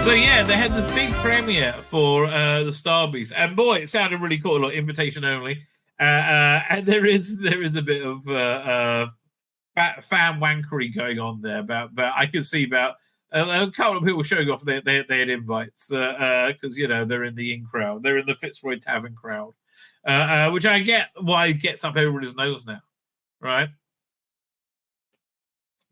So yeah, they had the big premiere for the Star Beast, and boy, it sounded really cool. Like invitation only, and there is a bit of fan wankery going on there. But I could see about a couple of people showing off they had invites because they're in the in crowd, they're in the Fitzroy Tavern crowd, which I get why it gets up everybody's nose now, right?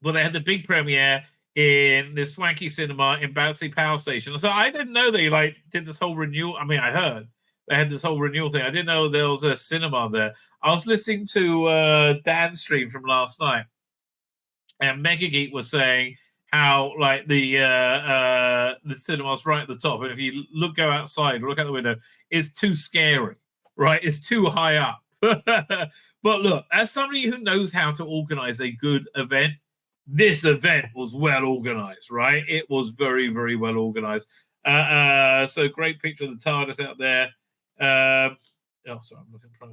Well, they had the big premiere in this swanky cinema in Battersea Power Station. So I didn't know they did this whole renewal. I mean, I heard they had this whole renewal thing. I didn't know there was a cinema there. I was listening to Dan's stream from last night, and Mega Geek was saying how the cinema's right at the top, and if you go outside, look out the window, it's too scary, right? It's too high up. But look, as somebody who knows how to organize a good event, this event was well organized, right? It was very, very well organized. So great picture of the TARDIS out there. Sorry, I'm looking for.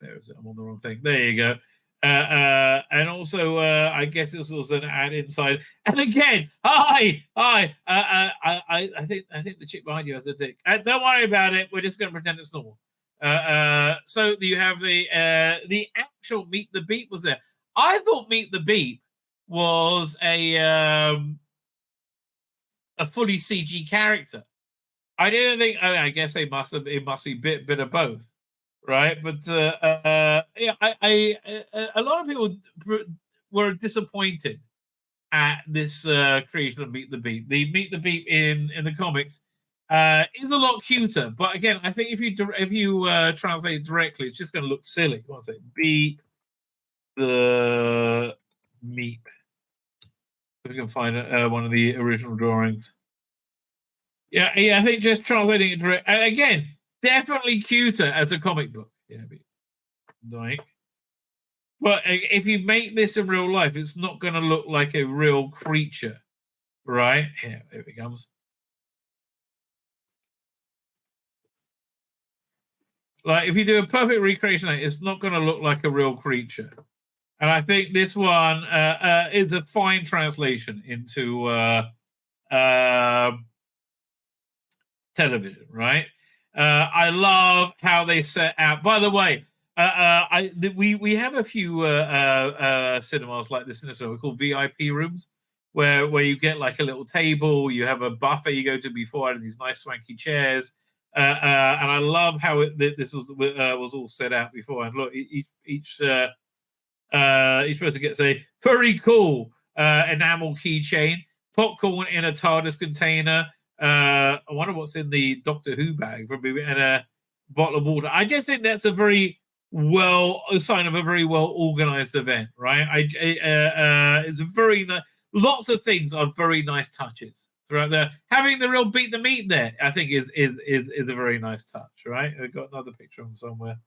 There is it. I'm on the wrong thing. There you go. And also, I guess this was an ad inside. And again, hi. I think the chick behind you has a dick. Don't worry about it. We're just going to pretend it's normal. So you have the actual Meet the Beep was there. I thought Meet the Beep was a fully CG character. I didn't think. I guess it must be a bit of both, right? But a lot of people were disappointed at this creation of Meet the Beep. The Meet the Beep in the comics is a lot cuter, but again, I think if you translate it directly, it's just going to look silly. What was it? Beep the Meep. If we can find one of the original drawings. Yeah, I think just translating it direct. And again, definitely cuter as a comic book. Yeah, but if you make this in real life, it's not going to look like a real creature, right? Here it comes. Like if you do a perfect recreation, it's not going to look like a real creature. And I think this one is a fine translation into television, right? I love how they set out. By the way, we have a few cinemas like this in this one. We're called VIP rooms, where you get like a little table, you have a buffet you go to before, and these nice swanky chairs. And I love how this was all set out before. And look, each person gets a very cool enamel keychain, popcorn in a TARDIS container. I wonder what's in the Doctor Who bag, and a bottle of water. I just think that's a sign of a very well organized event, right? It's a very nice. Lots of things are very nice touches throughout there. Having the real Beat the Meat there, I think, is a very nice touch, right? I've got another picture of him somewhere.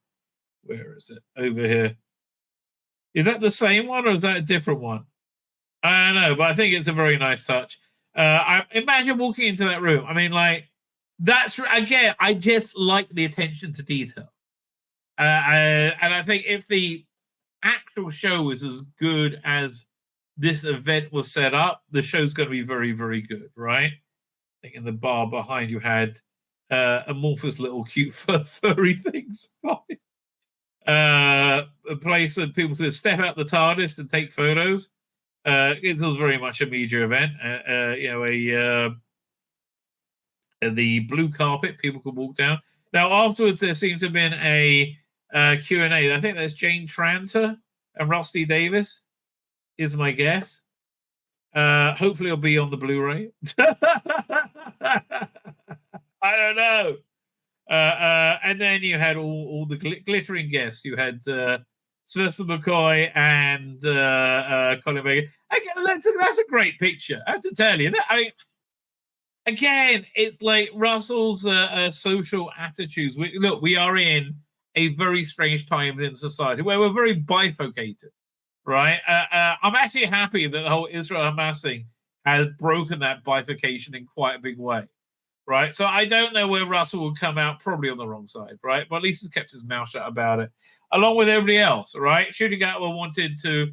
Where is it? Over here. Is that the same one or is that a different one? I don't know, but I think it's a very nice touch. I imagine walking into that room. I mean, that's again. I just like the attention to detail, and I think if the actual show is as good as this event was set up, the show's going to be very, very good, right? I think in the bar behind you had amorphous little cute furry things. A place that people could step out the TARDIS and take photos. It was very much a media event. The blue carpet people could walk down. Now, afterwards, there seems to have been a Q&A. I think that's Jane Tranter and Rusty Davis, is my guess. Hopefully, it'll be on the Blu-ray. I don't know. And then you had all the glittering guests. You had Sylvester McCoy and Colin Baker. Again, that's a great picture. I have to tell you. Again, it's like Russell's social attitudes. We are in a very strange time in society where we're very bifurcated, right? I'm actually happy that the whole Israel-Hamas thing has broken that bifurcation in quite a big way, right? So I don't know where Russell will come out, probably on the wrong side, right? But at least he's kept his mouth shut about it, along with everybody else, right? Shooting out wanted to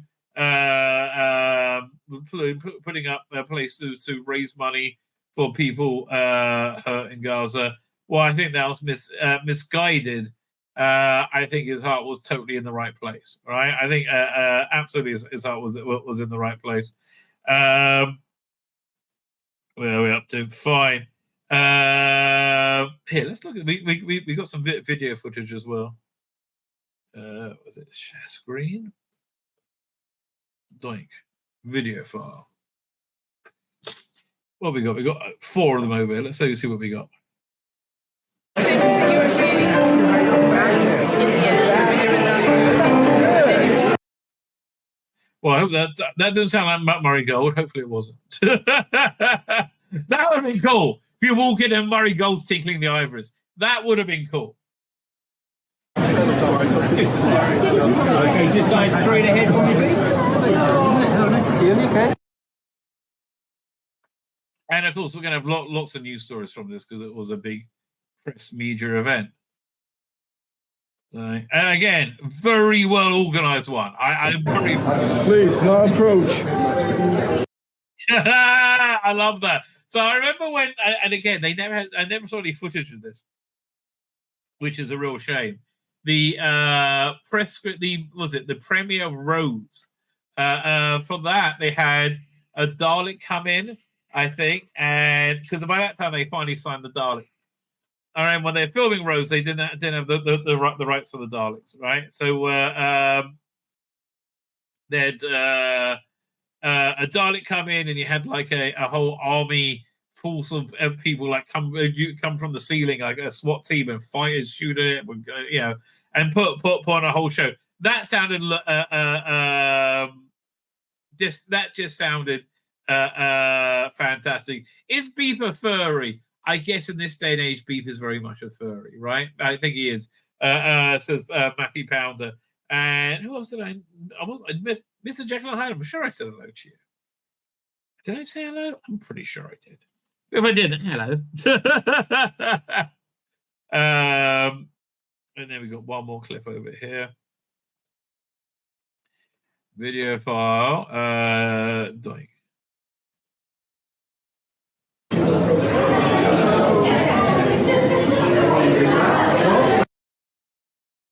putting up places to raise money for people hurt in Gaza. Well, I think that was misguided. I think his heart was totally in the right place, right? I think absolutely his heart was in the right place. Where are we up to? Fine. Here, let's look at we got some video footage as well. Was it share screen? Doink. Video file. What we got? We got 4 of them over here. Let's see what we got. Well, I hope that didn't sound like Matt Murray Gold. Hopefully it wasn't. That would have been cool. If you walk in and Murray Gold's tinkling the ivories. That would have been cool. Okay, just going straight ahead for me, please. Oh, nice to see you. Okay. And of course, we're going to have lots of news stories from this because it was a big press media event. And again, very well organized one. I'm very. Please, no approach. I love that. So I remember when, and again, I never saw any footage of this, which is a real shame. The the premiere of Rose. For that, they had a Dalek come in, I think, and because by that time they finally signed the Dalek. All right, when they're filming Rose, they didn't have the rights for the Daleks, right? So they had a Dalek come in, and you had like a whole army force of people like come from the ceiling, like a SWAT team, and fighters shoot at it, and put on a whole show. That sounded just sounded fantastic. Is Beep a furry? I guess in this day and age, Beep is very much a furry, right? I think he is. Says Matthew Pounder. And who else did I Mr. Jekyll and Hyde. I'm sure I said hello to you. Did I say hello? I'm pretty sure I did. If I didn't, hello. And then we got one more clip over here. Video file. Doink.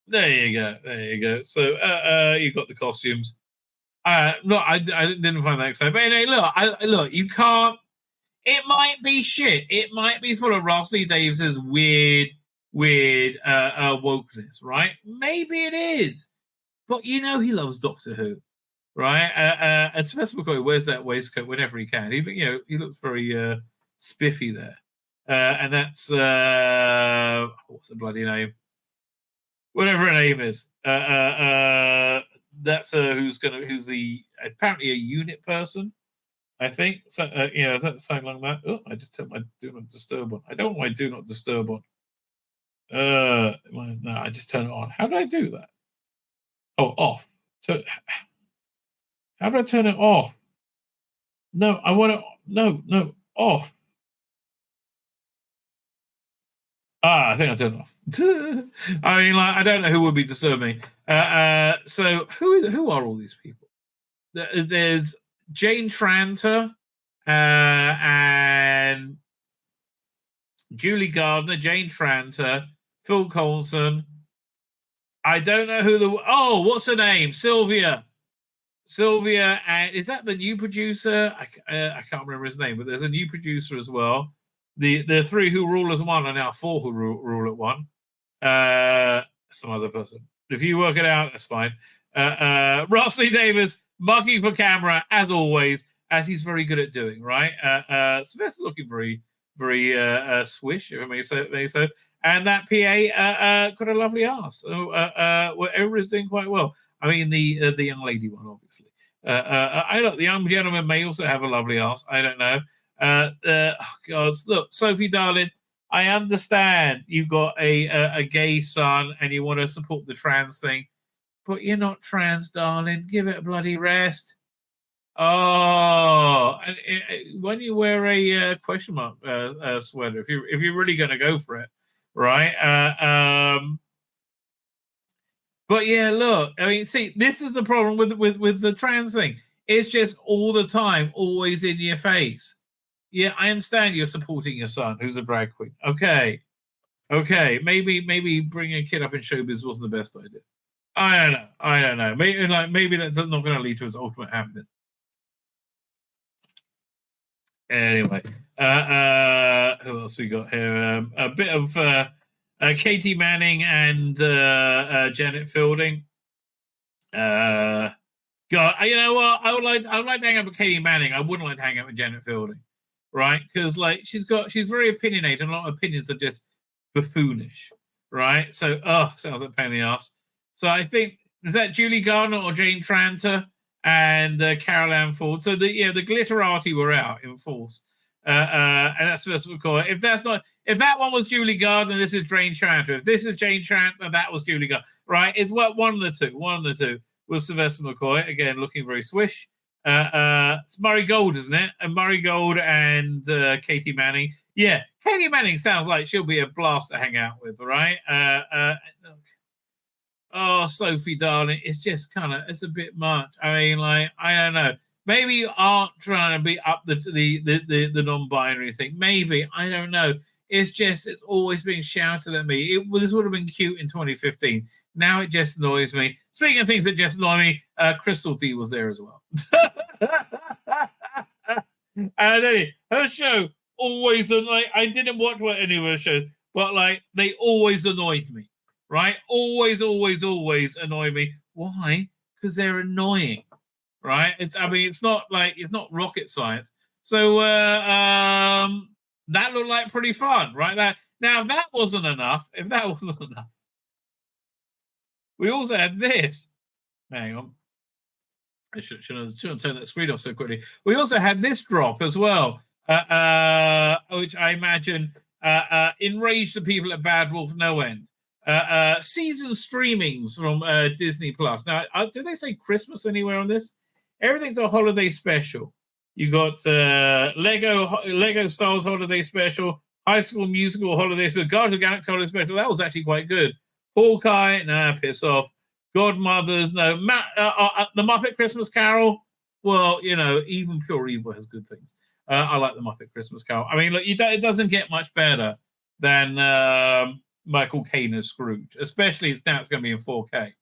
There you go. So you got the costumes. Look, I didn't find that exciting. But anyway, look, you can't. It might be shit. It might be full of Rossley Davis's weird wokeness, right? Maybe it is. But you know he loves Doctor Who, right? And Sylvester McCoy wears that waistcoat whenever he can. He looks very spiffy there. And that's what's the bloody name? Whatever her name is. That's who's the apparently a unit person, I think. So that's something like that. Oh, I just turned my do not disturb on. I don't want my do not disturb on. No, I just turn it on. How do I do that? Oh, off. So how do I turn it off? No, I want it. No, off. I think I turned it off. I mean, I don't know who would be disturbing me. So who are all these people? There's Jane Tranter and Julie Gardner, Jane Tranter, Phil Coulson. I don't know who what's her name? Sylvia, and is that the new producer? I can't remember his name, but there's a new producer as well. The 3 who rule as one are now 4 who rule at one. Some other person. If you work it out, that's fine. Rossley Davis mucking for camera as always, as he's very good at doing. Right. Sylvester's looking very, very swish, if I may so. And that PA got a lovely ass. So everybody's doing quite well. I mean, the young lady one, obviously. The young gentleman may also have a lovely ass. I don't know. God, look, Sophie, darling, I understand you've got a gay son and you want to support the trans thing, but you're not trans, darling. Give it a bloody rest. Oh, and when you wear a question mark sweater, if you're really going to go for it, right? But yeah, look, I mean, see, this is the problem with the trans thing. It's just all the time, always in your face. Yeah, I understand you're supporting your son, who's a drag queen. Okay. Maybe bringing a kid up in showbiz wasn't the best idea. I don't know. Maybe that's not going to lead to his ultimate happiness. Anyway, who else we got here? A bit of Katie Manning and Janet Fielding. God, you know what? I would like to hang out with Katie Manning. I wouldn't like to hang out with Janet Fielding, right? Because like she's very opinionated, and a lot of opinions are just buffoonish, right? So, sounds like a pain in the ass. So I think, is that Julie Gardner or Jane Tranter and Carol Ann Ford? So the glitterati were out in force, and that's what we call it. If that one was Julie Gardner, this is Jane Tranter. If this is Jane Tranter, that was Julie Gardner, right? It's one of the two. One of the two was Sylvester McCoy, again looking very swish. It's Murray Gold, isn't it? And Murray Gold and Katie Manning. Yeah, Katie Manning sounds like she'll be a blast to hang out with, right? Sophie, darling, it's just it's a bit much. I mean, like, I don't know. Maybe you aren't trying to be up the non-binary thing. Maybe, I don't know. It's always being shouted at me. This would have been cute in 2015. Now it just annoys me. Speaking of things that just annoy me, Crystal D was there as well. And then her show always, like, I didn't watch any of her shows, but like they always annoyed me, right? Always annoy me. Why? Because they're annoying, right? It's not rocket science. So that looked like pretty fun, right? If that wasn't enough, we also had this. Hang on. I shouldn't turn that screen off so quickly. We also had this drop as well, which I imagine enraged the people at Bad Wolf no end. Season streamings from Disney Plus. Now, did they say Christmas anywhere on this? Everything's a holiday special. You got Lego Star Wars holiday special, High School Musical holiday special, Guardians of the Galaxy holiday special. That was actually quite good. Hawkeye, nah, piss off. Godmothers, no. The Muppet Christmas Carol, well, even Pure Evil has good things. I like the Muppet Christmas Carol. I mean, look, it doesn't get much better than Michael Caine as Scrooge, especially now it's going to be in 4K.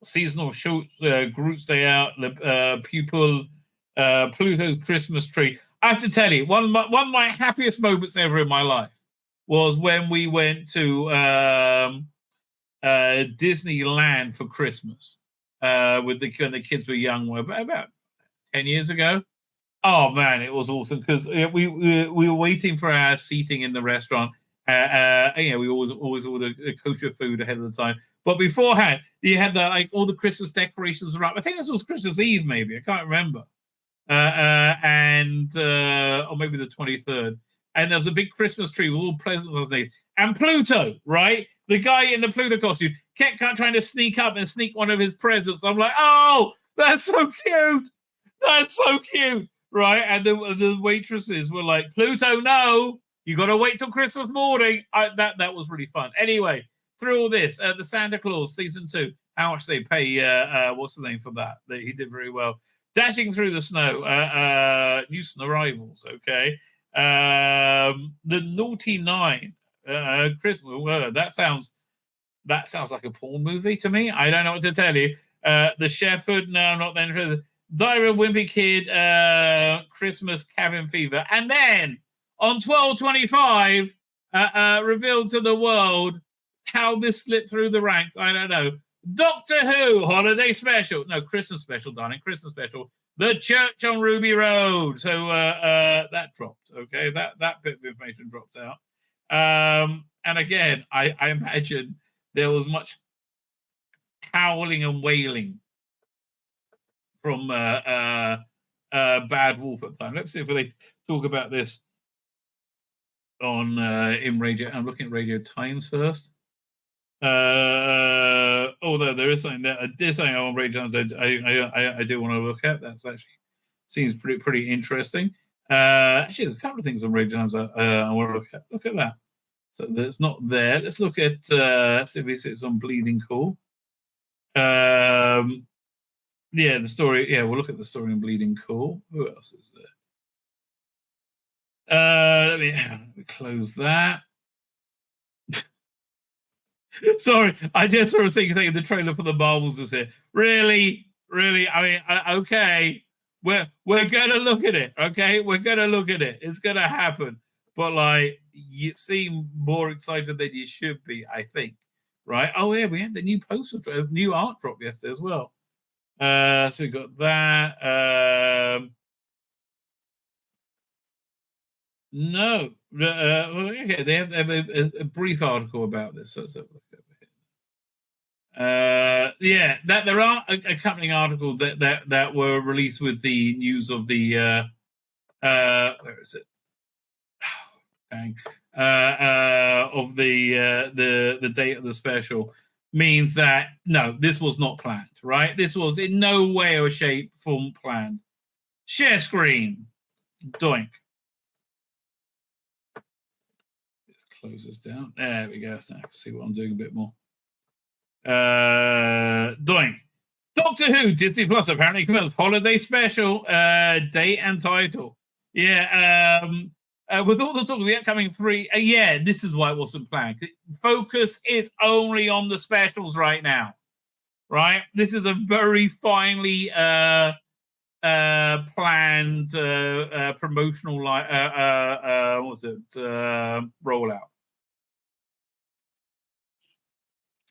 Seasonal shorts, Groot's Day Out, Pupil, Pluto's Christmas Tree. I have to tell you, one of my happiest moments ever in my life was when we went to Disneyland for Christmas when the kids were young, about 10 years ago. Oh man, it was awesome because we were waiting for our seating in the restaurant. We always order kosher food ahead of the time. But beforehand, you had all the Christmas decorations were up. I think this was Christmas Eve, maybe, I can't remember, or maybe the 23rd. And there was a big Christmas tree with all presents on it. And Pluto, right? The guy in the Pluto costume kept trying to sneak up and sneak one of his presents. I'm like, oh, that's so cute. That's so cute, right? And the waitresses were like, Pluto, no, you got to wait till Christmas morning. That was really fun. Anyway, through all this, the Santa Claus season 2, how much they pay? What's the name for that? He did very well. Dashing Through the Snow, Newton Arrivals, okay. The Naughty Nine, Christmas. That sounds like a porn movie to me. I don't know what to tell you. The Shepherd, no, I'm not that interested. Diary of a Wimpy Kid, Christmas Cabin Fever, and then on 12/25, revealed to the world how this slipped through the ranks. I don't know. Doctor Who holiday special, no, Christmas special, darling, Christmas special. The Church on Ruby Road. So that dropped. Okay, that bit of information dropped out. And again, I imagine there was much howling and wailing from Bad Wolf at the time. Let's see if they talk about this on in radio. I'm looking at Radio Times first. Although there is something that on Radio Times I do want to look at. That's actually seems pretty interesting. Actually, there's a couple of things on Radio Times I want to look at. Look at that. So that's not there. Let's look at see if it's on Bleeding Cool. Yeah, the story. Yeah, we'll look at the story in Bleeding Cool. Who else is there? Let me close that. Sorry, I just sort of think the trailer for the Marvels is here. Really? I mean, okay, we're gonna look at it. Okay, we're gonna look at it. It's gonna happen. But like, you seem more excited than you should be. I think, right? Oh yeah, we had the new poster, new art drop yesterday as well. So we got that. No, okay, they have a brief article about this. Let's have a look over here. Yeah, that there are accompanying articles that were released with the news of the where is it? Oh, dang. Of the date of the special means that no, this was not planned, right? This was in no way or shape, form planned. Share screen, doink. Close this down. There we go. So I can see what I'm doing a bit more. Doink. Doctor Who Disney Plus apparently confirms holiday special date and title. Yeah. With all the talk of the upcoming 3, yeah, this is why it wasn't planned. Focus is only on the specials right now, right? This is a very finely planned promotional rollout.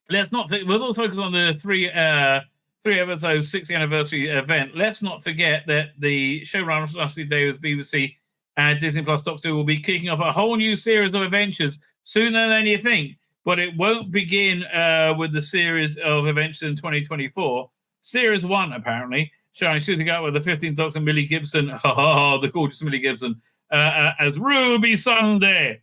Let's not. We'll also focus on the three episode 60th anniversary event. Let's not forget that the showrunner Rusty Davis, BBC, and Disney Plus Doctor Who will be kicking off a whole new series of adventures sooner than you think. But it won't begin with the series of adventures in 2024. Series 1, apparently, shooting out with the 15th Doctor Millie Gibson, the gorgeous Millie Gibson, as Ruby Sunday.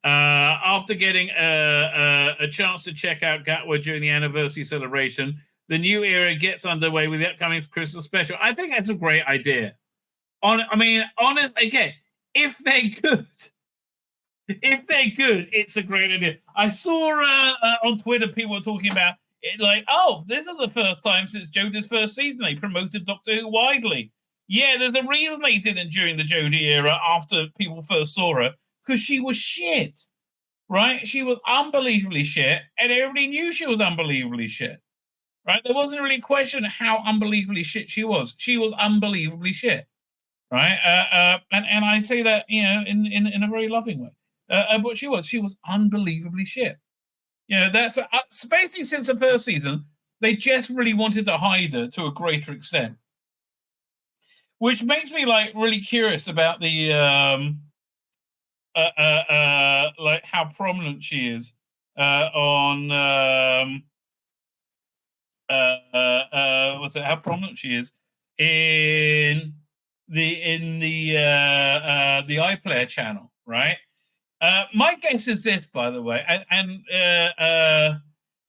After getting a chance to check out Gatwa during the anniversary celebration, the new era gets underway with the upcoming Christmas special. I think that's a great idea. Honest, again, if they're good, it's a great idea. I saw on Twitter people were talking about it like, oh, this is the first time since Jodie's first season they promoted Doctor Who widely. Yeah, there's a reason they didn't during the Jodie era after people first saw her, because she was shit, right? She was unbelievably shit, and everybody knew she was unbelievably shit, right? There wasn't really a question how unbelievably shit she was. She was unbelievably shit, right? And I say that, in a very loving way. But she was unbelievably shit. That's basically since the first season, they just really wanted to hide her to a greater extent, which makes me like really curious about the like how prominent she is on how prominent she is in the iPlayer channel, right? My guess is this, by the way, and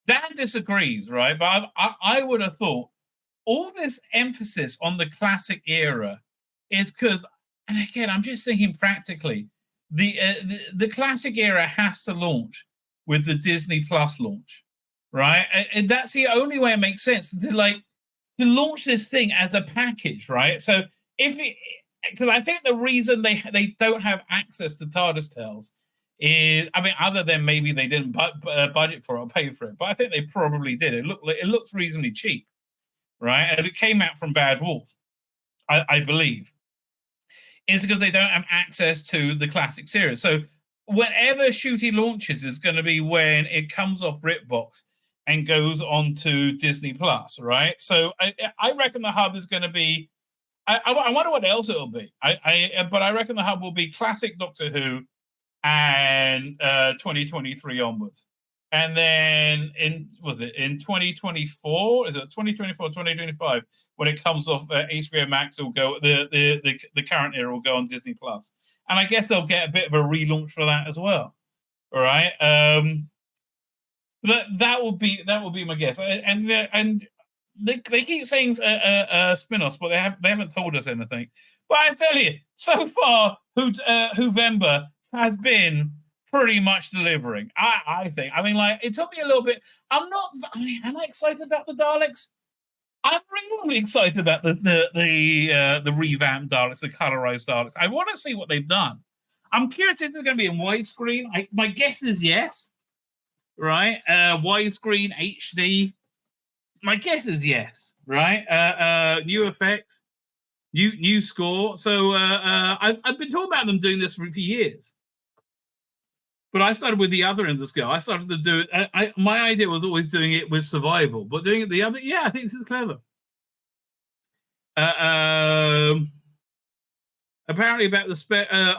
Dan disagrees, right? But I would have thought all this emphasis on the classic era is because, and again, I'm just thinking practically, the classic era has to launch with the Disney Plus launch, right? And that's the only way it makes sense to launch this thing as a package, right? So because I think the reason they don't have access to TARDIS Tales is, other than maybe they didn't budget for it or pay for it, but I think they probably did. It looks reasonably cheap, right? And it came out from Bad Wolf, I believe. It's because they don't have access to the classic series. So whenever Shooty launches is going to be when it comes off BritBox and goes on to Disney Plus, right? So I reckon the hub is going to be. I wonder what else it'll be. But I reckon the hub will be classic Doctor Who and 2023 onwards. And then in 2024? Is it 2024, 2025? When it comes off HBO Max, will go the current era will go on Disney Plus, and I guess they'll get a bit of a relaunch for that as well. All right, that will be my guess. And they keep saying spin-offs, but they haven't told us anything. But I tell you, so far, Whovember has been pretty much delivering. I think. It took me a little bit. Am I excited about the Daleks? I'm really excited about the revamped Daleks, the colorized Daleks. I want to see what they've done. I'm curious if they're going to be in widescreen. My guess is yes. Right, widescreen HD. My guess is yes. Right, new effects, new score. So I've been talking about them doing this for years. But I started with the other end of the scale. I started to do it. My idea was always doing it with survival, but doing it the other. Yeah, I think this is clever. Apparently about the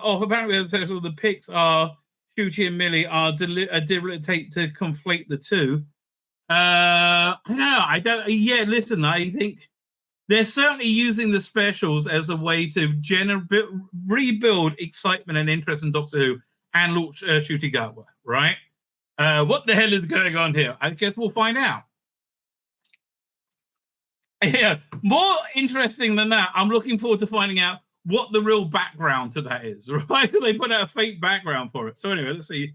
apparently the pics are Shooty and Millie are deliberate to conflate the two. I don't know. I don't. Yeah, listen. I think they're certainly using the specials as a way to rebuild excitement and interest in Doctor Who and launch Shooty Gatwa, right? What the hell is going on here? I guess we'll find out. Yeah, more interesting than that, I'm looking forward to finding out what the real background to that is, right? Because they put out a fake background for it. So anyway, let's see if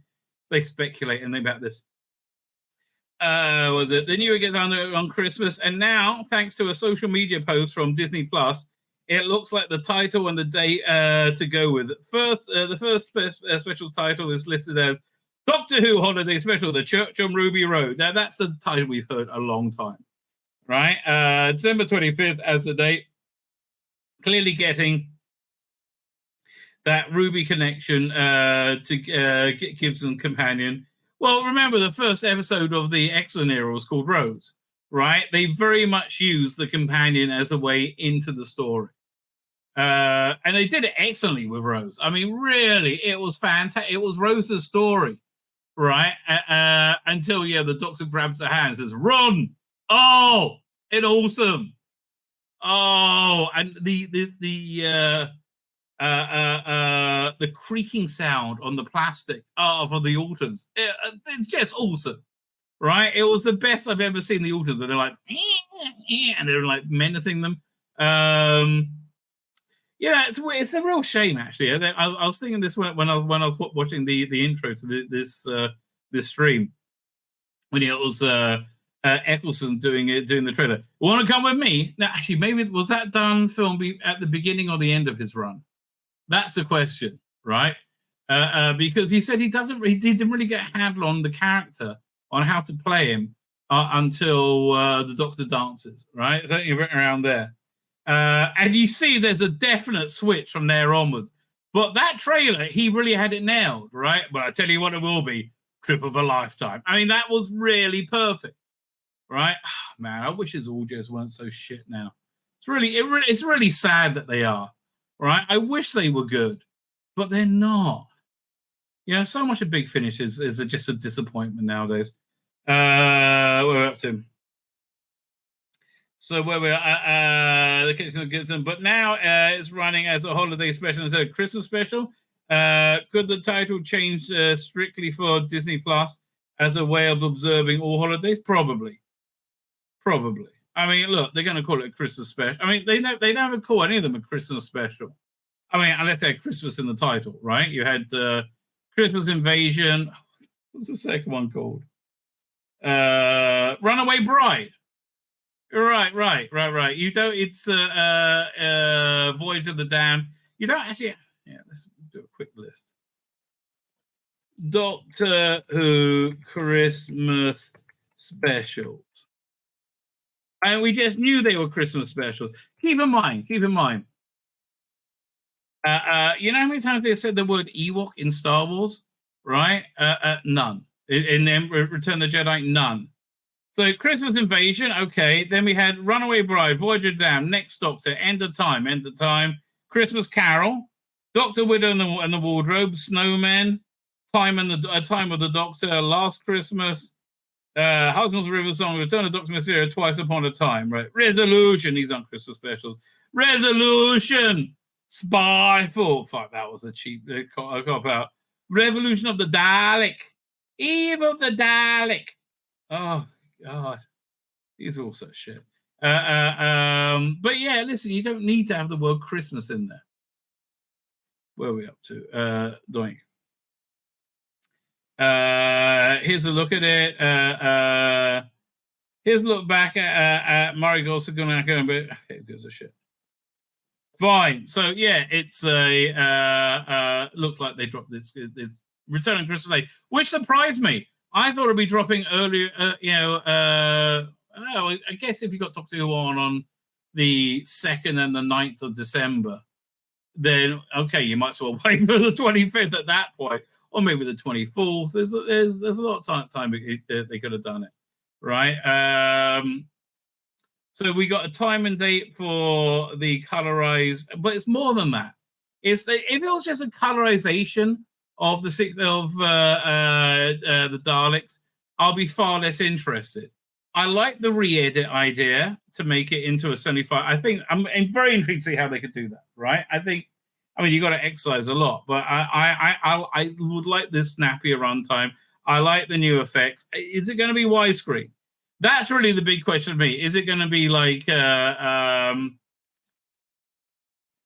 they speculate anything about this. Well, the new gets on Christmas, and now, thanks to a social media post from Disney Plus, it looks like the title and the date to go with. The first special title is listed as Doctor Who Holiday Special: The Church on Ruby Road. Now, that's the title we've heard a long time, right? December 25th as the date. Clearly getting that Ruby connection to Gibson Companion. Well, remember the first episode of the Excellent era was called Rose, right? They very much used the Companion as a way into the story. And they did it excellently with Rose. I mean, really, it was fantastic. It was Rose's story, right? Until, the Doctor grabs her hand and says, run! Oh, it's awesome. Oh, and the creaking sound on the plastic for the Autons. It's just awesome, right? It was the best I've ever seen the Autons. They're like, and they're like menacing them. It's a real shame actually. I was thinking this when I was watching the intro to this stream when it was Eccleston doing the trailer. Want to come with me? Now, actually, maybe was that done film at the beginning or the end of his run? That's the question, right? Because he said he didn't really get a handle on the character, on how to play him until the Doctor dances, right? So you're around there. And you see there's a definite switch from there onwards. But that trailer, he really had it nailed, right? But I tell you what it will be, trip of a lifetime. I mean, that was really perfect, right? Oh, man, I wish his audios weren't so shit now. It's really sad that they are. Right, I wish they were good, but they're not. So much of Big Finish is just a disappointment nowadays. Where we're up to. So where we're the Kitchen Gibson, but now it's running as a holiday special instead of Christmas special. Could the title change strictly for Disney Plus as a way of observing all holidays? Probably. I mean, look, they're going to call it a Christmas special. I mean, they never call any of them a Christmas special. I mean, unless they had Christmas in the title, right? You had Christmas Invasion. What's the second one called? Runaway Bride. Right. You don't. It's Voyage of the Damned. You don't actually. Yeah, let's do a quick list. Doctor Who Christmas specials. And we just knew they were Christmas specials. Keep in mind. You know how many times they said the word Ewok in Star Wars? Right? None. In Return of the Jedi, none. So Christmas Invasion, okay. Then we had Runaway Bride, Voyage of the Damned, Next Doctor, End of Time, Christmas Carol, Doctor Widow and the Wardrobe, Snowmen, Time of the Doctor, Last Christmas, Husband's River Song, Return of Dr. Mysterio, Twice Upon a Time, right? Resolution, these aren't Christmas specials. Resolution, Spyfall, fuck, that was a cheap cop out. Revolution of the Dalek, Eve of the Dalek. Oh, God. These are all such shit. But yeah, listen, you don't need to have the word Christmas in there. Where are we up to? Doink. Here's a look at it. Here's a look back at Marigold Sagunaka, but who gives a shit? Fine. So yeah, it's a looks like they dropped this Return on Christmas Day, which surprised me. I thought it'd be dropping earlier. I guess if you got Doctor Who on the 2nd and the 9th of December, then okay, you might as well wait for the 25th at that point, or maybe the 24th. There's a lot of time they could have done it, right? So we got a time and date for the colorized, but it's more than that. If it was just a colorization of the Daleks, I'll be far less interested. I like the re-edit idea to make it into a 75. I think I'm very intrigued to see how they could do that, right? I mean, you got to excise a lot, but I would like this snappier runtime. I like the new effects. Is it going to be widescreen? That's really the big question to me. Is it going to be like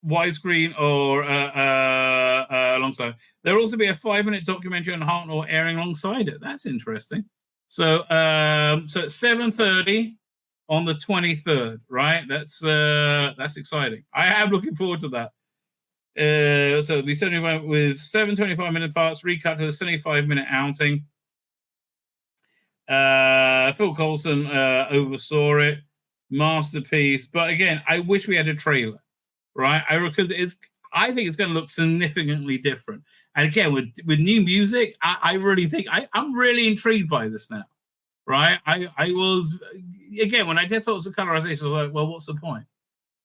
widescreen or alongside? There'll also be a 5-minute documentary on Hartnell airing alongside it. That's interesting. So it's 7:30 on the 23rd, right? That's exciting. I am looking forward to that. So we certainly went with 7 25-minute parts, recut to the 75-minute outing. Phil Coulson oversaw it, masterpiece. But again, I wish we had a trailer, right? I think it's going to look significantly different. And again, with new music, I really think I'm really intrigued by this now, right? I was, again, when I did thought it was a colorization, I was like, well, what's the point,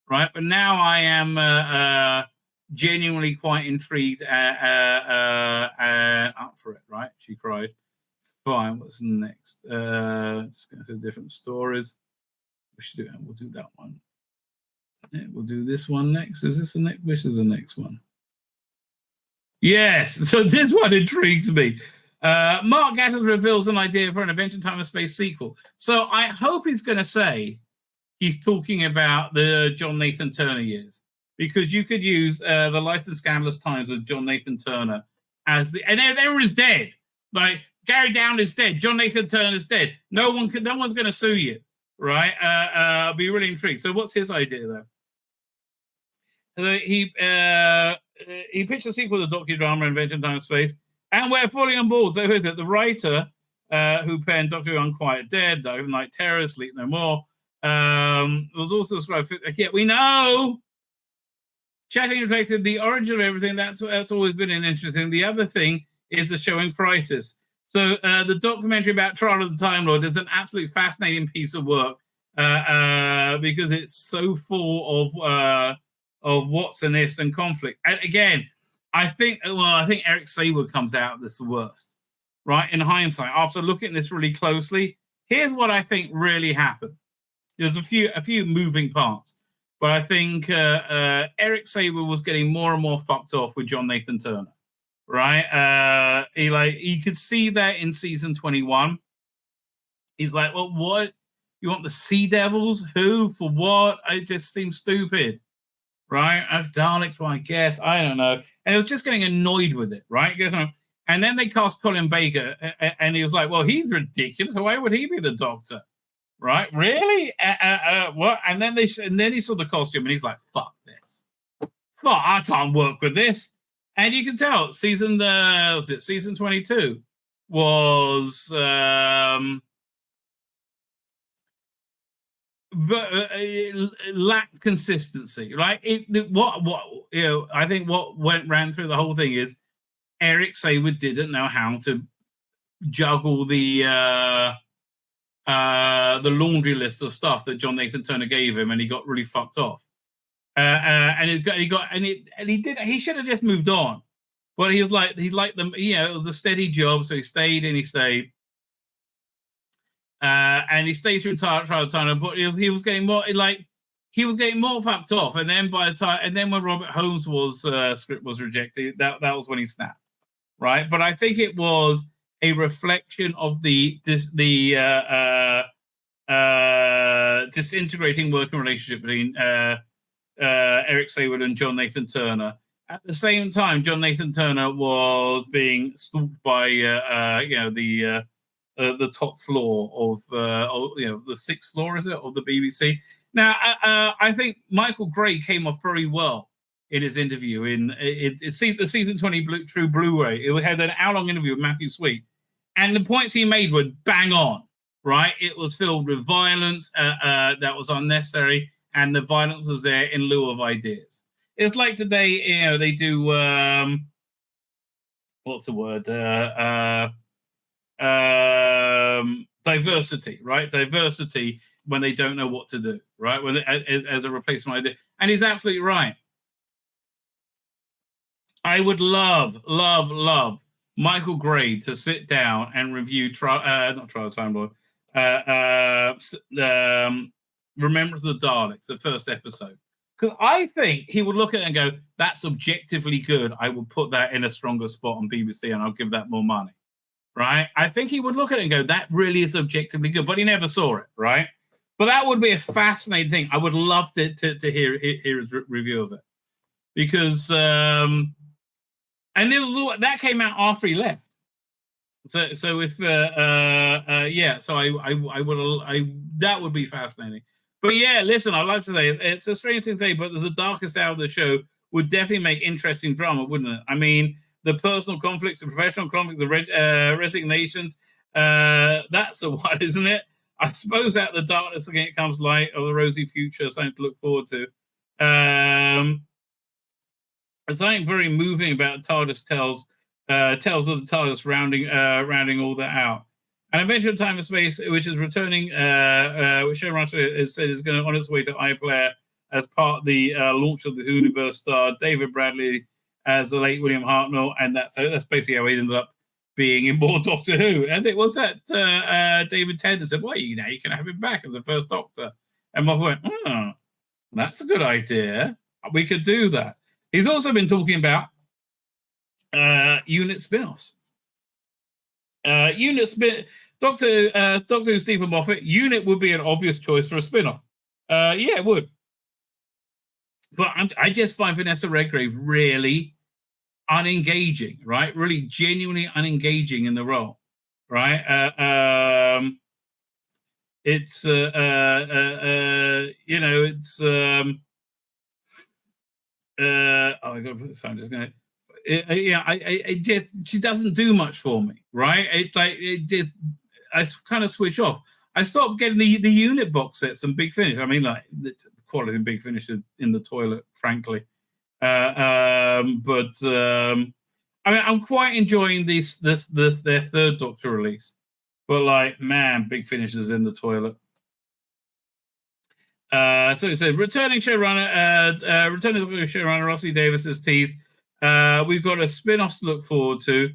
right? But now I am genuinely quite intrigued and up for it, right? She cried. Fine, what's next? Just going through different stories. We'll do that one. Yeah, we'll do this one next. Is this the next? Which is the next one? Yes. So this one intrigues me. Mark Gatiss reveals an idea for an Adventure Time and Space sequel. So I hope he's going to say he's talking about the John Nathan Turner years, because you could use the life and scandalous times of John Nathan Turner as the, and everyone's dead. Like Gary Down is dead. John Nathan Turner is dead. No one's going to sue you, right? I'll be really intrigued. So what's his idea though? He pitched a sequel to the docudrama Invention Time and Space, and we're fully on board. So the writer who penned Doctor Who Unquiet Dead, Night Terror, Sleep No More, was also described. Yeah, we know. Chatting reflected the origin of everything. That's always been an interesting. The other thing is the show in crisis. So the documentary about Trial of the Time Lord is an absolutely fascinating piece of work because it's so full of what's and ifs and conflict. And again, I think Eric Saber comes out of this the worst, right? In hindsight, after looking at this really closely, here's what I think really happened. There's a few moving parts, but I think Eric Saber was getting more and more fucked off with John Nathan Turner, right? He could see that in season 21. He's like, well, what? You want the Sea Devils? Who? For what? It just seems stupid. Right? Daleks, well, I guess. I don't know. And he was just getting annoyed with it, right? And then they cast Colin Baker, and he was like, well, he's ridiculous. Why would he be the Doctor? Right? Really? What? And then he saw the costume, and he's like, fuck this. Fuck, I can't work with this. And you can tell, season 22 was... but it lacked consistency, right? I think what ran through the whole thing is Eric Saber didn't know how to juggle the laundry list of stuff that John Nathan Turner gave him, and he got really fucked off. He should have just moved on, but he liked them. It was a steady job, so he stayed. And he stayed through trial time, but he was getting more fucked off. And then when Robert Holmes' script was rejected, that was when he snapped, right? But I think it was a reflection of the disintegrating working relationship between Eric Sayward and John Nathan Turner. At the same time, John Nathan Turner was being stalked by the top floor of the sixth floor, is it, of the BBC. Now, I think Michael Gray came off very well in his interview the season 20 True Blu-ray. It had an hour-long interview with Matthew Sweet, and the points he made were bang on. Right, it was filled with violence that was unnecessary, and the violence was there in lieu of ideas. It's like today, they do what's the word? Diversity, right? Diversity when they don't know what to do, right? When as a replacement idea, and he's absolutely right. I would love Michael Gray to sit down and review not Trial Time Lord. Remembrance of the Daleks, the first episode, because I think he would look at it and go, "That's objectively good. I will put that in a stronger spot on BBC, and I'll give that more money." Right? I think he would look at it and go, "That really is objectively good," but he never saw it. Right? But that would be a fascinating thing. I would love to hear his review of it, because and it was that came out after he left. So if so I would that would be fascinating. But yeah, listen, I'd like to say it's a strange thing to say, but the darkest hour of the show would definitely make interesting drama, wouldn't it? I mean, the personal conflicts, the professional conflicts, the resignations, that's the one, isn't it? I suppose out of the darkness again comes light, of the rosy future, something to look forward to. There's something very moving about TARDIS tells of the TARDIS rounding all that out. An Adventure in Time and Space, which is returning, which showrunner has said is going on its way to iPlayer as part of the launch of the Whoniverse star David Bradley as the late William Hartnell, and that's basically how he ended up being in more Doctor Who. And it was that David Tennant said, "Well, you can have him back as the first Doctor." And Moffat went, "Oh, that's a good idea. We could do that." He's also been talking about unit spin-offs. Doctor Who Stephen Moffat, Unit would be an obvious choice for a spin-off. Yeah, it would. But I just find Vanessa Redgrave really unengaging, right? Really genuinely unengaging in the role, right? It's it's I got to put this. I'm just gonna. She doesn't do much for me, right? It's like I kind of switch off. I stopped getting the unit box sets and Big Finish. I mean, like the quality of Big Finish is in the toilet, frankly. I mean, I'm quite enjoying their third Doctor release, but like, man, Big Finish is in the toilet. So it said returning showrunner Rossi Davis has teased. We've got a spin-off to look forward to.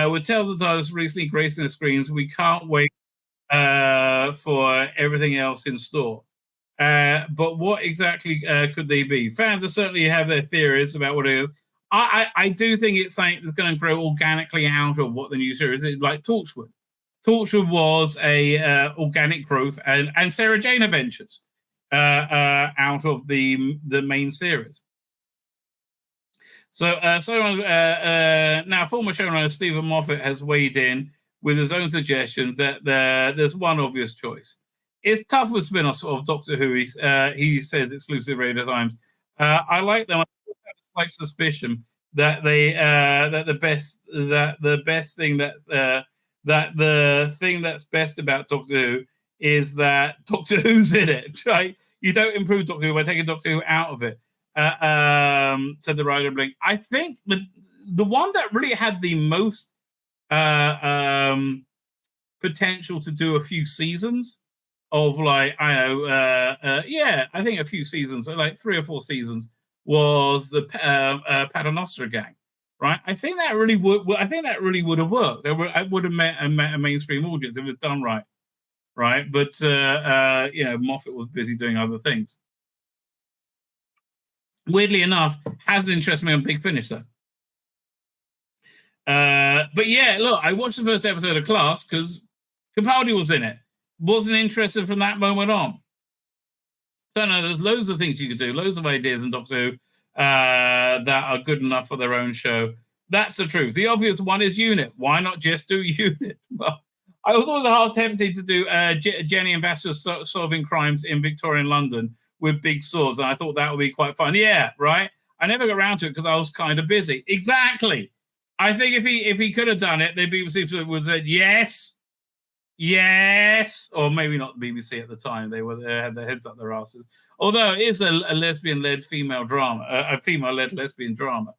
With Tales of the TARDIS recently gracing the screens, we can't wait for everything else in store. But what exactly could they be? Fans certainly have their theories about what it is. I do think it's something that's going to grow organically out of what the new series is, like Torchwood. Torchwood was a organic growth, and Sarah Jane Adventures out of the main series. So now former showrunner Stephen Moffat has weighed in with his own suggestion that there's one obvious choice. It's tough with spin-offs of Doctor Who. He says exclusive Radio Times. I like them. I have a slight suspicion that the thing that's best about Doctor Who is that Doctor Who's in it. Right? You don't improve Doctor Who by taking Doctor Who out of it. Said the writer Blink. I think the one that really had the most potential to do a few seasons of, like, I think a few seasons, like 3 or 4 seasons, was the Paternoster gang, right? I think that really would. I think that really would have worked. I would have met a mainstream audience if it was done right, right? But Moffat was busy doing other things. Weirdly enough, hasn't interested me on Big Finish though. But yeah, look, I watched the first episode of Class because Capaldi was in it. Wasn't interested from that moment on. So no, there's loads of things you could do, loads of ideas in Doctor Who that are good enough for their own show. That's the truth. The obvious one is Unit. Why not just do Unit? Well, I was always half tempted to do Jenny and Vastra solving crimes in Victorian London with big swords, and I thought that would be quite fun. Yeah, right. I never got around to it because I was kind of busy. Exactly. I think if he could have done it, the BBC would have said yes, yes, or maybe not the BBC at the time. They had their heads up their asses. Although it is a lesbian-led female drama, a female-led lesbian drama.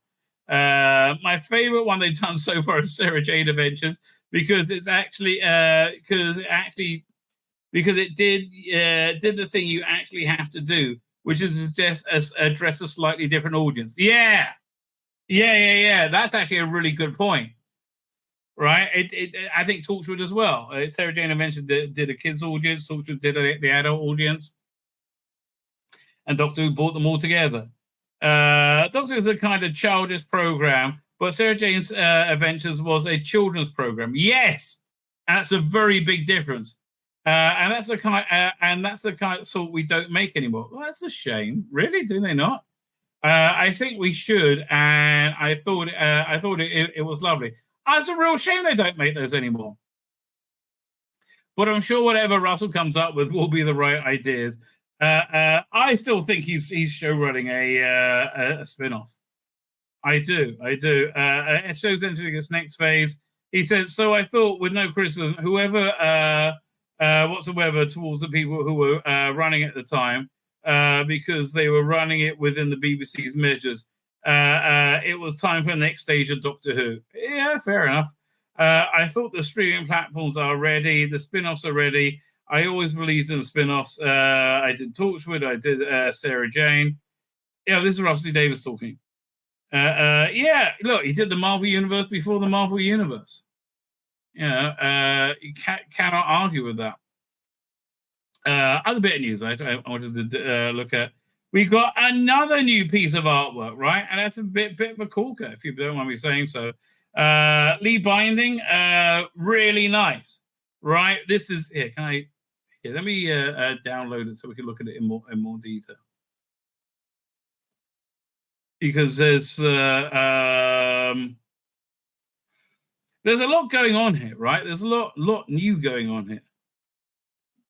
My favorite one they've done so far is Sarah Jane Adventures because it did the thing you actually have to do, which is just address a slightly different audience. Yeah. That's actually a really good point, right? I think Torchwood as well. Sarah Jane Adventures did a kids audience, Torchwood did the adult audience, and Doctor Who brought them all together. Doctor Who is a kind of childish program, but Sarah Jane's Adventures was a children's program. Yes, and that's a very big difference. And that's the kind of sort we don't make anymore. Well, that's a shame. Really, do they not? I think we should, and I thought it was lovely. It's a real shame they don't make those anymore. But I'm sure whatever Russell comes up with will be the right ideas. I still think he's show running a spin-off. I do. It shows entering its next phase. He said, so I thought with no criticism, whoever whatsoever towards the people who were running at the time, because they were running it within the BBC's measures. It was time for the next stage of Doctor Who. Yeah, fair enough. I thought the streaming platforms are ready. The spin-offs are ready. I always believed in the spin-offs. I did Torchwood. I did Sarah Jane. Yeah, this is Russell Davis talking. Yeah, look, he did the Marvel Universe before the Marvel Universe. Yeah, you cannot argue with that. Other bit of news I wanted to look at. We got another new piece of artwork, right? And that's a bit of a corker, if you don't mind me saying so. Lee binding, really nice, right? This is here. Can I? Here, let me download it so we can look at it in more detail. Because there's a lot going on here, right? There's a lot new going on here.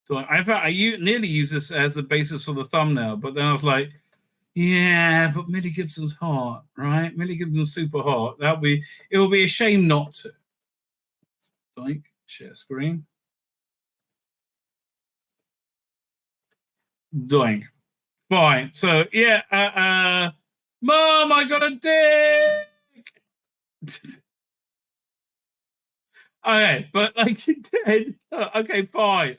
So in fact, I nearly used this as the basis for the thumbnail, but then I was like, yeah, but Millie Gibson's hot, right? Millie Gibson's super hot. It will be a shame not to. Like, share screen. Doing. Fine. So yeah, Mom, I got a dick. Okay, but like, okay, fine.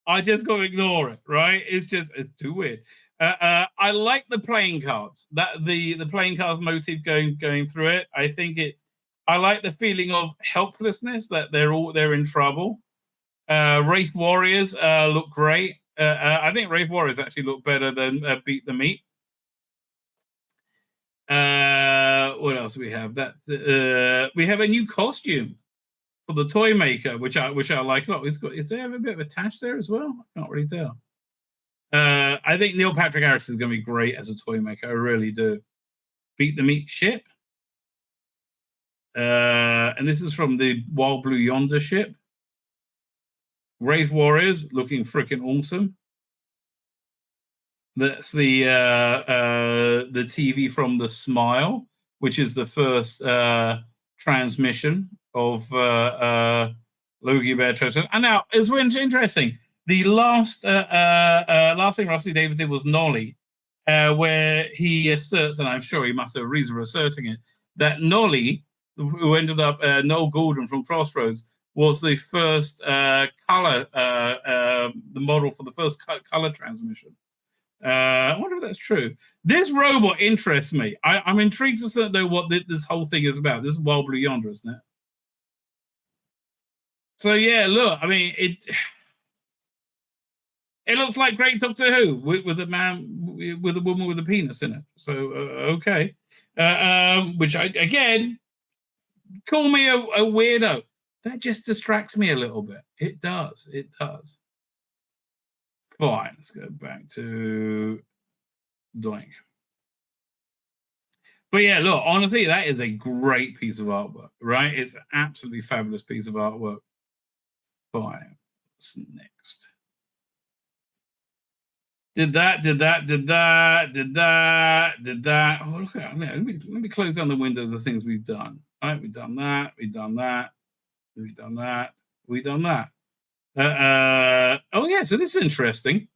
I just got to ignore it, right? It's too weird. I like the playing cards. That the playing cards motif going through it. I like the feeling of helplessness that they're in trouble. Wraith Warriors look great. I think Wraith Warriors actually look better than Beat the Meat. What else do we have? We have a new costume for the toy maker, which I like a lot. Is there a bit of a tash there as well? I can't really tell. I think Neil Patrick Harris is going to be great as a toy maker. I really do. Beat the Meat ship. And this is from the Wild Blue Yonder ship. Wraith Warriors looking freaking awesome. That's the TV from The Smile, which is the first transmission of Logie Bear Treasure. And now it's really interesting. The last thing Rusty Davis did was Nolly, where he asserts, and I'm sure he must have a reason for asserting it, that Nolly, who ended up Noel Gordon from Crossroads, was the first color, the model for the first color transmission. I wonder if that's true. This robot interests me. I'm intrigued to know what this whole thing is about. This is Wild Blue Yonder, isn't it? So yeah, look, I mean, it looks like Great Doctor Who with a man with a woman with a penis in it. So okay, which again, call me a weirdo. That just distracts me a little bit. It does. Fine, let's go back to Doink. But yeah, look, honestly, that is a great piece of artwork, right? It's an absolutely fabulous piece of artwork. Fine. What's next? Did that. Oh, look at that. Let me close down the windows of things we've done. All right, we've done that. Oh, yeah, so this is interesting.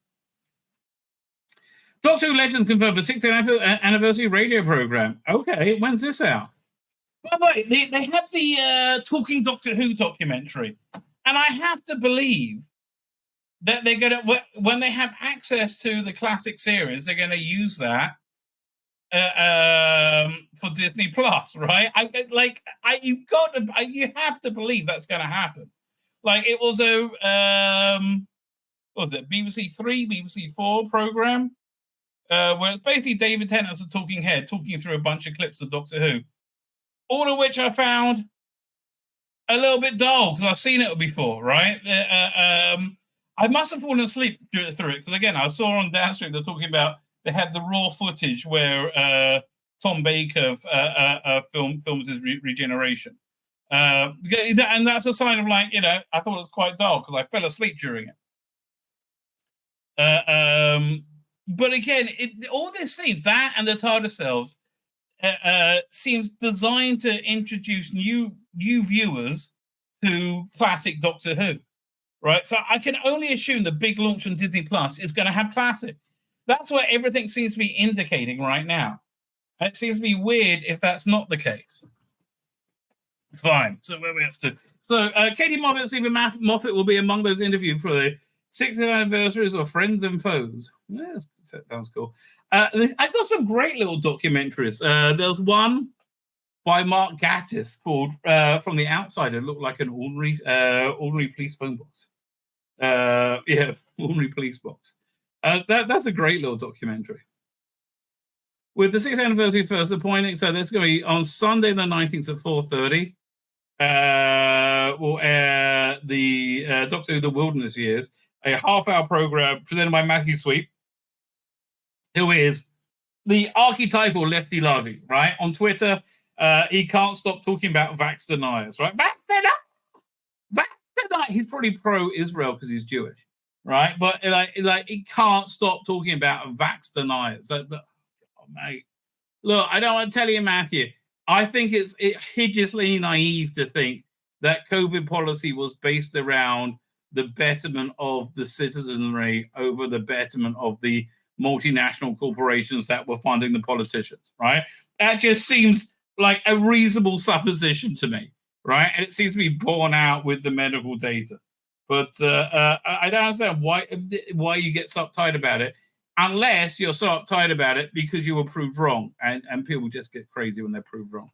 Doctor Who Legends confirmed the 60th anniversary radio program. Okay, when's this out? By the way, they have the Talking Doctor Who documentary. And I have to believe that they're going to, when they have access to the classic series, they're going to use that for Disney Plus, right? You have to believe that's going to happen. Like it was a, what was it, BBC 3, BBC 4 program, where it's basically David Tennant as a talking head, talking through a bunch of clips of Doctor Who, all of which I found a little bit dull because I've seen it before, right? I must have fallen asleep through it because, again, I saw on Downstream they're talking about they had the raw footage where Tom Baker films his regeneration. And that's a sign of I thought it was quite dull because I fell asleep during it. But again, all this thing, that and the TARDIS cells, seems designed to introduce new viewers to classic Doctor Who, right? So I can only assume the big launch on Disney Plus is going to have classic. That's what everything seems to be indicating right now. And it seems to be weird if that's not the case. Fine. So where are we up to? So Katie Moffat and Stephen Moffat will be among those interviewed for the 60th anniversaries of Friends and Foes. Yeah, that sounds cool. I got some great little documentaries. There's one by Mark Gatiss called From the Outside. It looked like an ordinary police phone box. Ordinary police box. That's a great little documentary. With the 6th anniversary first appointing, so that's going to be on Sunday the 19th at 4:30. We'll air the Doctor Who The Wilderness Years, a half-hour program presented by Matthew Sweet, who is the archetypal lefty lovey, right? On Twitter, he can't stop talking about vax deniers, right? Vax denier! He's probably pro-Israel because he's Jewish, right? But he can't stop talking about vax deniers. Mate, look, I don't want to tell you, Matthew. I think it's hideously naive to think that COVID policy was based around the betterment of the citizenry over the betterment of the multinational corporations that were funding the politicians, right? That just seems like a reasonable supposition to me, right? And it seems to be borne out with the medical data. But I don't understand why you get so uptight about it, unless you're so uptight about it because you were proved wrong, and people just get crazy when they're proved wrong.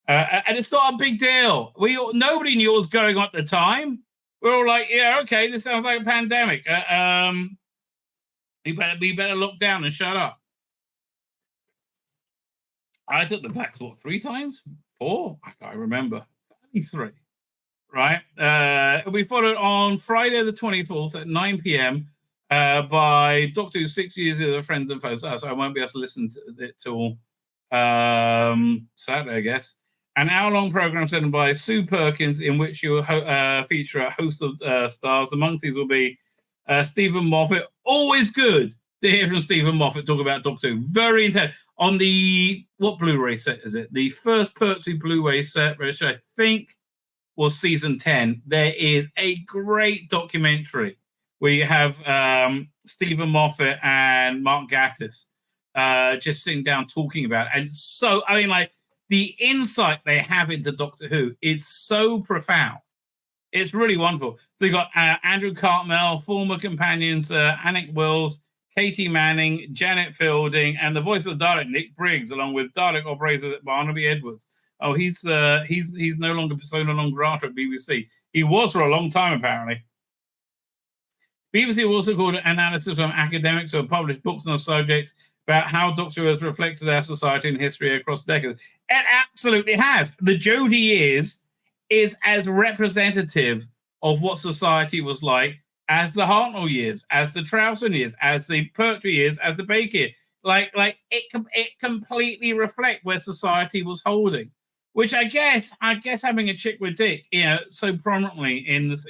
And it's not a big deal. Nobody knew what was going on at the time. We're all like, yeah, okay, this sounds like a pandemic. We better look down and shut up. I took the vax, 3 times? 4? I can't remember. Only 3. Right? It'll be followed on Friday the 24th at 9 p.m. By Doctor Who 6 Years of Friends and Foes. So I won't be able to listen to it till Saturday, I guess. An hour-long program sent by Sue Perkins, in which you'll feature a host of stars. Amongst these will be Stephen Moffat. Always good to hear from Stephen Moffat talk about Doctor Who. Very intense. On the, what Blu-ray set is it? The first Pertwee Blu-ray set, which I think was season 10. There is a great documentary where you have Stephen Moffat and Mark Gatiss just sitting down talking about it. And so, I mean, like, the insight they have into Doctor Who is so profound. It's really wonderful. So you've got Andrew Cartmel, former companions, Anik Wills, Katie Manning, Janet Fielding, and the voice of the Dalek, Nick Briggs, along with Dalek operator Barnaby Edwards. Oh, he's no longer persona non grata at BBC. He was for a long time, apparently. BBC also called analysis from academics who have published books on the subjects about how Doctor Who has reflected our society and history across decades. It absolutely has. The Jodie years is as representative of what society was like as the Hartnell years, as the Troughton years, as the Pertwee years, as the Baker years. Like it completely reflects where society was holding. which I guess having a chick with dick, so prominently in this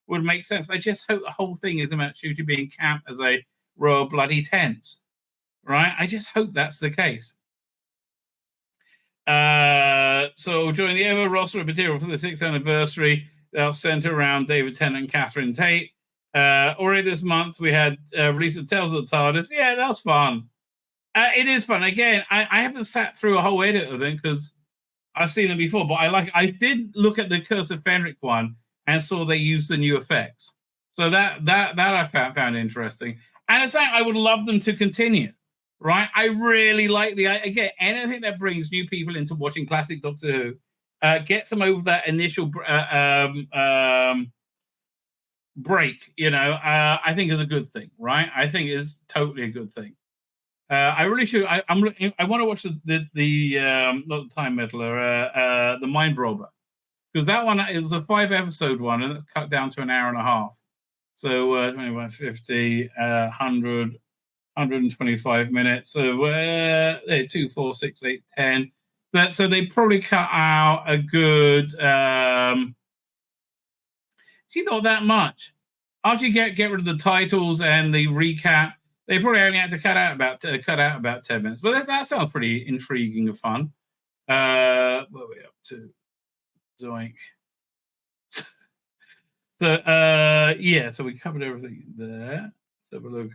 would make sense. I just hope the whole thing is about Shooty being camped as a royal bloody tense, right? I just hope that's the case. So during the ever roster of material for the 6th anniversary, they'll center around David Tennant and Catherine Tate. Already this month we had release of Tales of the TARDIS. Yeah, that was fun. It is fun. Again, I haven't sat through a whole edit of them because I've seen them before, but I did look at the Curse of Fenric one and saw they used the new effects. So that I found interesting. And it's something I would love them to continue. Right? I really like again, anything that brings new people into watching classic Doctor Who, gets them over that initial break, I think is a good thing, right? I think is totally a good thing. I really should. I want to watch the not the Time Meddler, the Mind Robber, because that one, it was a 5-episode one and it's cut down to an hour and a half. So 21, 50, 100. 125 minutes. So 2, 4, 6, 8, 10. So they probably cut out a good not that much. After you get rid of the titles and the recap, they probably only had to cut out about 10 minutes. But that sounds pretty intriguing and fun. What are we up to? Zoink. So we covered everything there. Let's have a look.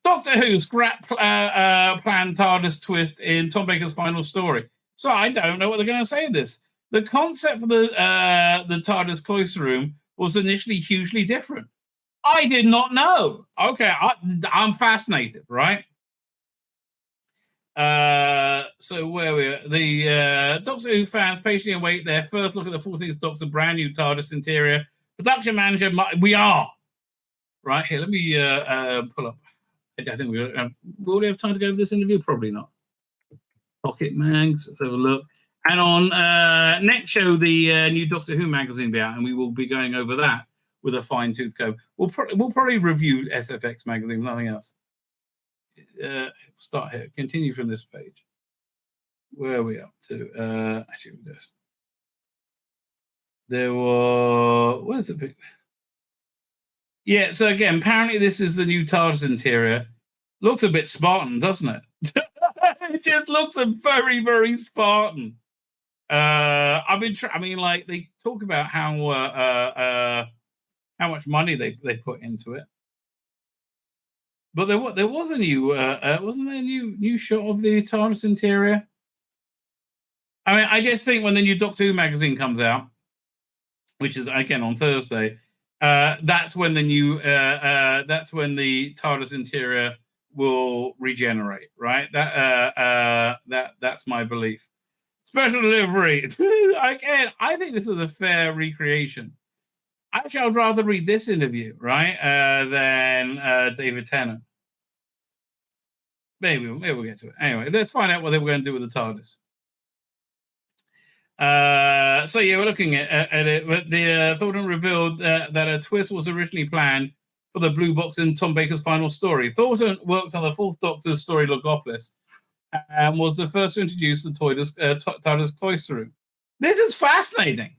Doctor Who scrap planned TARDIS twist in Tom Baker's final story. So I don't know what they're going to say in this. The concept for the TARDIS cloister room was initially hugely different. I did not know. Okay, I'm fascinated, right? So where we are, the Doctor Who fans patiently await their first look at the 14th Doctor's brand new TARDIS interior. Production manager, we are right here. Let me pull up. I think will we have time to go over this interview? Probably not. Pocket Mags. Let's have a look. And on next show, the new Doctor Who magazine will be out, and we will be going over that with a fine-tooth comb. We'll probably review SFX magazine, nothing else. Start here. Continue from this page. Where are we up to? Actually, there was. Where's the picture? Yeah, so again, apparently this is the new TARDIS interior. Looks a bit Spartan, doesn't it? It just looks very, very Spartan. They talk about how much money they put into it. But there was a new wasn't there a new shot of the TARDIS interior? I mean, I just think when the new Doctor Who magazine comes out, which is again on Thursday, that's when the TARDIS interior will regenerate, right? That's my belief. Special delivery. Again, I think this is a fair recreation. Actually, I'd rather read this interview, right, than David Tennant. Maybe we'll get to it. Anyway, let's find out what they were going to do with the TARDIS. So yeah, we're looking at it. But the Thornton revealed that a twist was originally planned for the blue box in Tom Baker's final story. Thornton worked on the Fourth Doctor's story Logopolis and was the first to introduce the TARDIS cloister room. This is fascinating.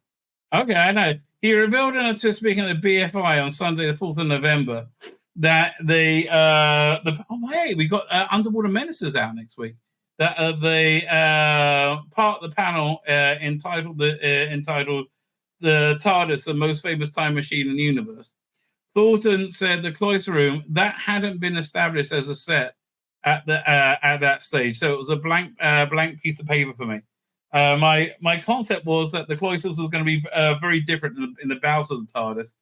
Okay, I know. He revealed in a twist speaking at the BFI on Sunday, the 4th of November, that we got Underwater Menaces out next week. That part of the panel entitled the TARDIS, the most famous time machine in the universe. Thornton said the cloister room that hadn't been established as a set at that stage, so it was a blank piece of paper for me. My concept was that the cloisters was going to be very different in the bowels of the TARDIS,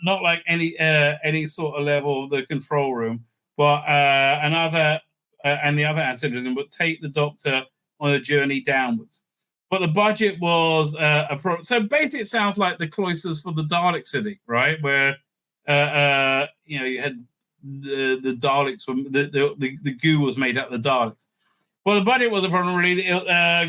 not like any sort of level of the control room, but another. And the other ancestors would take the Doctor on a journey downwards. But the budget was so basically it sounds like the cloisters for the Dalek City, right? Where you had the Daleks, the goo was made out of the Daleks. Well, the budget was a problem, really.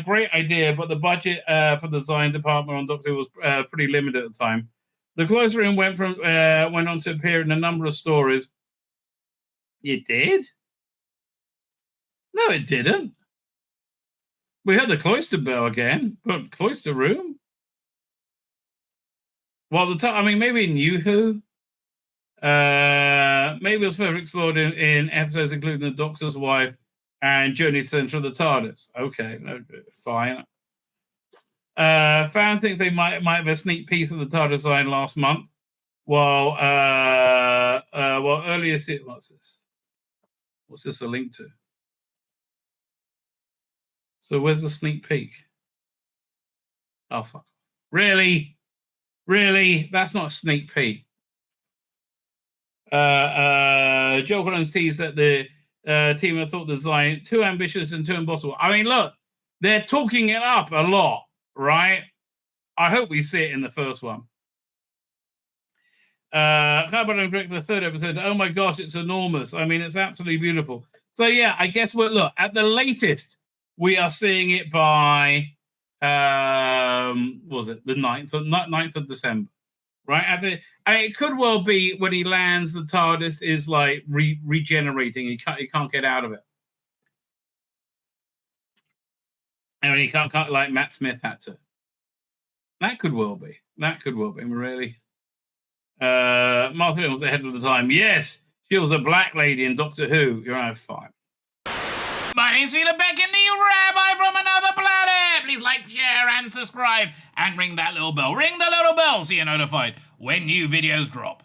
Great idea, but the budget for the design department on Doctor Who was pretty limited at the time. The cloister room went on to appear in a number of stories. It did? No, it didn't. We heard the cloister bell again. But cloister room? Well, I mean, maybe in New Who. Maybe it was further explored in episodes including The Doctor's Wife and Journey to the Center of the TARDIS. Okay, fine. Fans think they might have a sneak piece of the TARDIS design last month. Well, earlier, what's this? What's this a link to? So where's the sneak peek? Oh, fuck. Really? That's not a sneak peek. Joe Collins teased that the team have thought the design too ambitious and too impossible. I mean, look, they're talking it up a lot, right? I hope we see it in the first one. How about the third episode? Oh my gosh, it's enormous. I mean, it's absolutely beautiful. So yeah, I guess look, at the latest, we are seeing it by what was it, the 9th of December, right? It could well be when he lands, the TARDIS is like regenerating. He can't get out of it. And he can't like Matt Smith had to. That could well be. Really. Martha was ahead of the time. Yes, she was a black lady in Doctor Who. You're right, fine. My name's Tzvi Lebetkin, the Rabbi from another planet. Please like, share, and subscribe, and ring that little bell. Ring the little bell so you're notified when new videos drop.